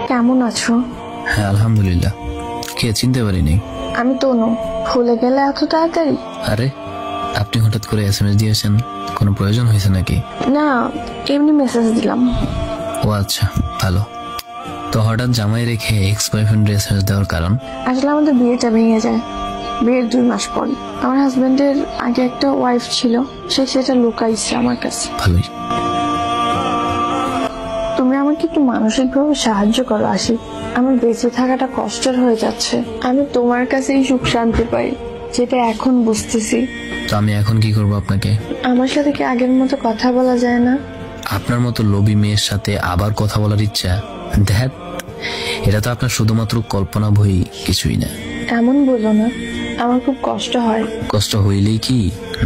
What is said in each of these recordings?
কেমন আছো? হ্যাঁ আলহামদুলিল্লাহ। কে চিনতে পারিনি? আমি তনু। ভুলে গেলে এত তাড়াতাড়ি? আরে আপনি হঠাৎ করে SMS দিয়েছেন, কোনো প্রয়োজন হয়েছে নাকি? না, এমনি মেসেজ দিলাম। ও আচ্ছা, ভালো। তো হঠাৎ জামাই রেখে এক্স বয়ফ্রেন্ড SMS দেওয়ার কারণ? আসলে আমাদের বিয়েটা ভেঙে যায় বিয়ের 2 মাস পর। আমার হাজবেন্ডের আগে একটা ওয়াইফ ছিল, সে সেটা লুকাইছে আমার কাছে। ভালোই। তুমি আমাকে একটু মানসিকভাবে সাহায্য করো আশিক। আমার বেঁচে থাকাটা কষ্টের হয়ে যাচ্ছে। আমি তোমার কাছেই সুখ শান্তি পাই, যেটা এখন বুঝতেছি। তো আমি এখন কি করবো আপনাকে? আমার সাথে কি আগের মতো কথা বলা যায় না? আপনার মতো লোভী মেয়ের সাথে আবার কথা বলার ইচ্ছা? দেখ, এটা তো আপনার শুধুমাত্র কল্পনা বই, কিছুই না। এমন বলো না, আমার খুব কষ্ট হয়। কষ্ট হইলেই কি,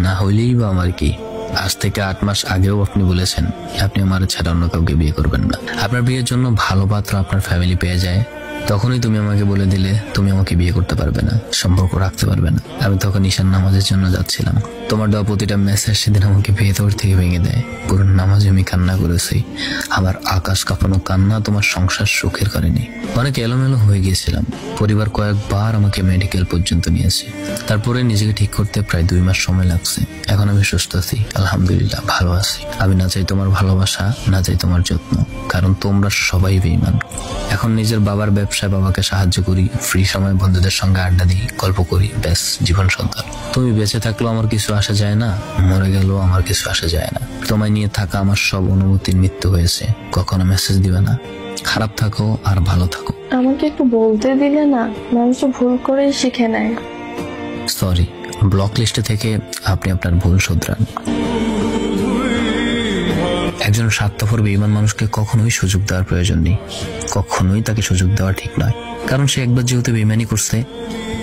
না হইলেই বা আমার কি? আজ থেকে 8 মাস আগেও আপনি বলেছেন আপনি আমার ছাড়া অন্য কাউকে বিয়ে করবেন না। আপনার বিয়ের জন্য ভালো পাত্র আপনার ফ্যামিলি পেয়ে যায়, তখনই তুমি আমাকে বলে দিলে তুমি আমাকে বিয়ে করতে পারবে না, সম্পর্ক রাখতে পারবে না। আমি তখন ঈশান নামাজের জন্য যাচ্ছিলাম। তোমার দেওয়া প্রতিটা মেসেজ সেদিন আমাকে ভেতর থেকে ভেঙে দেয়। পুরো নামাজে আমি কান্না করেছি। আমার আকাশ কাঁপানো কান্না তোমার সংসার সুখের করেনি। অনেক এলোমেলো হয়ে গিয়েছিলাম। পরিবার কয়েকবার আমাকে মেডিকেল পর্যন্ত নিয়েছে। তারপরে নিজেকে ঠিক করতে প্রায় 2 মাস সময় লাগছে। এখন আমি সুস্থ আছি, আলহামদুলিল্লাহ, ভালো আছি। আমি না চাই তোমার ভালোবাসা, না চাই তোমার যত্ন, কারণ তোমরা সবাই বেঈমান। এখন নিজের বাবার ব্যবসায় বাবাকে সাহায্য করি, ফ্রি সময় বন্ধুদের সঙ্গে আড্ডা দিই, গল্প করি, ব্যাস জীবন সুন্দর। তুমি বেঁচে থাকলেও আমার কিছু আসা যায় না, মরে গেলেও আমার কিছু আসা যায় না। তোমায় নিয়ে থাকা আমার সব অনুভূতির মৃত্যু হয়েছে। কখনো মেসেজ দিবে না। খারাপ থাকো আর ভালো থাকো। আমাকে একটু বলতে দিলে না? মানুষ ভুল করেই শিখে নেয়। সরি, ব্লক লিস্টে থেকে আপনি আপনার ভুল শুধরান। একজন স্বার্থপর বেঈমান মানুষকে কখনোই সুযোগ দেওয়ার প্রয়োজন নেই। কখনোই তাকে সুযোগ দেওয়া ঠিক নয়, কারণ সে একবার যেহেতু বেঈমানি করছে,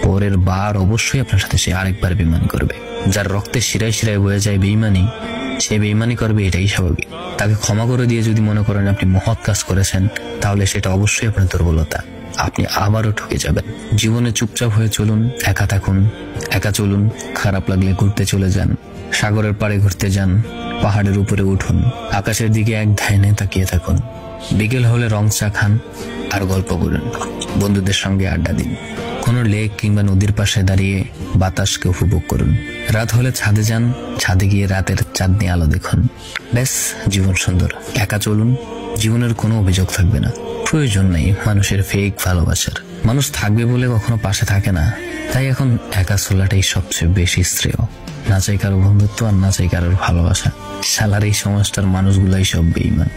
পরের বার অবশ্যই আপনার সাথে সে আরেকবার বেঈমানি করবে। যার রক্তে শিরায় শিরায় বয়ে যায় বেঈমানি, সে বেঈমানি করবে, এটাই স্বাভাবিক। তাকে ক্ষমা করে দিয়ে যদি মনে করেন আপনি মহৎ কাজ করেছেন, তাহলে সেটা অবশ্যই আপনার দুর্বলতা। আপনি আবারও ঠকে যাবেন। জীবনে চুপচাপ হয়ে চলুন, একা থাকুন, একা চলুন। খারাপ লাগলে ঘুরতে চলে যান, সাগরের পাড়ে ঘুরতে যান, পাহাড়ের উপরে উঠুন, আকাশের দিকে এক ধ্যানে তাকিয়ে থাকুন। বিকেল হলে রং চা খান আর গল্প করুন, বন্ধুদের সঙ্গে আড্ডা দিন। কোনো লেক কিংবা নদীর পাশে দাঁড়িয়ে বাতাসকে উপভোগ করুন। রাত হলে ছাদে যান, ছাদে গিয়ে রাতের চাঁদনি আলো দেখুন। ব্যাস জীবন সুন্দর। একা চলুন, জীবনের কোনো অভিযোগ থাকবে না। প্রয়োজন নেই মানুষের ফেক ভালোবাসার। মানুষ থাকবে বলে কখনো পাশে থাকে না, তাই এখন একা চলাটাই সবচেয়ে বেশি শ্রেয়। না চাই কারো বন্ধুত্ব আর না চাই কারোর ভালোবাসা। শালার এই সমাজটার মানুষগুলাই সব বেঈমান।